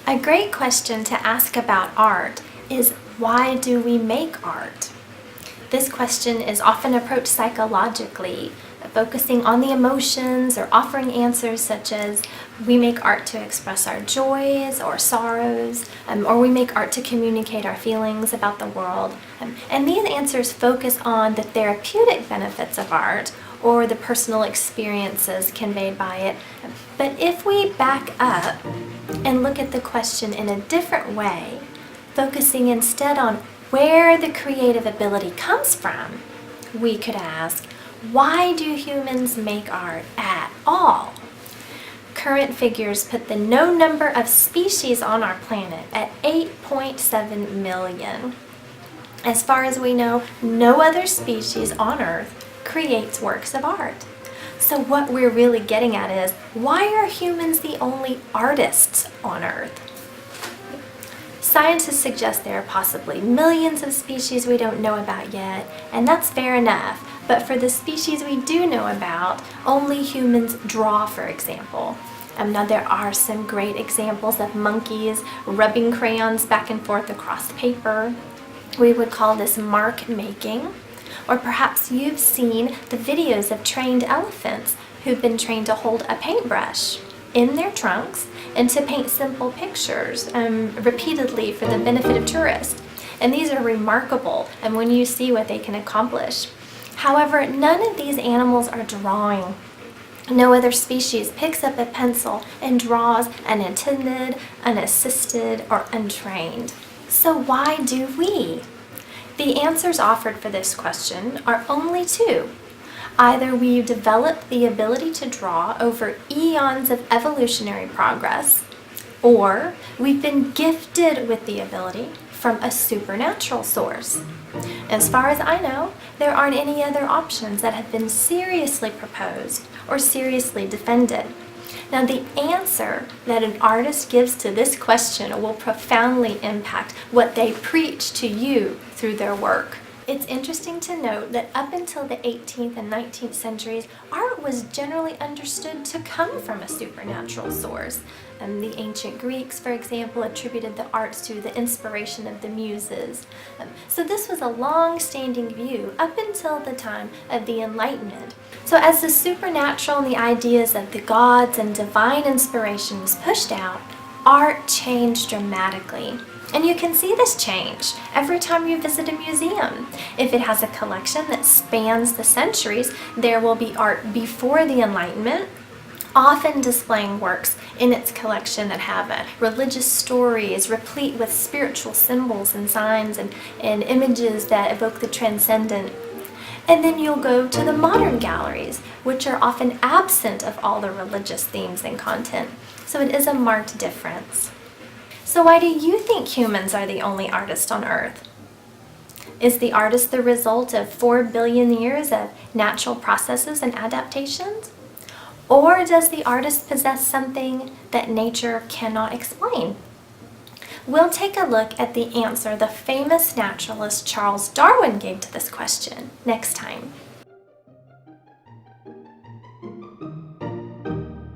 A great question to ask about art is, why do we make art? This question is often approached psychologically, focusing on the emotions or offering answers such as, we make art to express our joys or sorrows, or we make art to communicate our feelings about the world. And these answers focus on the therapeutic benefits of art or the personal experiences conveyed by it. But if we back up and look at the question in a different way, focusing instead on where the creative ability comes from, we could ask, why do humans make art at all? Current figures put the known number of species on our planet at 8.7 million. As far as we know, no other species on Earth creates works of art. So what we're really getting at is, why are humans the only artists on Earth? Scientists suggest there are possibly millions of species we don't know about yet, and that's fair enough. But for the species we do know about, only humans draw, for example. Now there are some great examples of monkeys rubbing crayons back and forth across paper. We would call this mark making. Or perhaps you've seen the videos of trained elephants who've been trained to hold a paintbrush in their trunks and to paint simple pictures repeatedly for the benefit of tourists. And these are remarkable, and when you see what they can accomplish. However, none of these animals are drawing. No other species picks up a pencil and draws unattended, unassisted, or untrained. So why do we? The answers offered for this question are only two. Either we developed the ability to draw over eons of evolutionary progress, or we've been gifted with the ability from a supernatural source. As far as I know, there aren't any other options that have been seriously proposed or seriously defended. Now, the answer that an artist gives to this question will profoundly impact what they preach to you through their work. It's interesting to note that up until the 18th and 19th centuries, art was generally understood to come from a supernatural source. The ancient Greeks, for example, attributed the arts to the inspiration of the muses. So this was a long-standing view up until the time of the Enlightenment. So as the supernatural and the ideas of the gods and divine inspiration was pushed out, art changed dramatically. And you can see this change every time you visit a museum. If it has a collection that spans the centuries, there will be art before the Enlightenment, often displaying works in its collection that have religious stories, replete with spiritual symbols and signs and images that evoke the transcendent. And then you'll go to the modern galleries, which are often absent of all the religious themes and content. So it is a marked difference. So why do you think humans are the only artists on Earth? Is the artist the result of 4 billion years of natural processes and adaptations? Or does the artist possess something that nature cannot explain? We'll take a look at the answer the famous naturalist Charles Darwin gave to this question next time.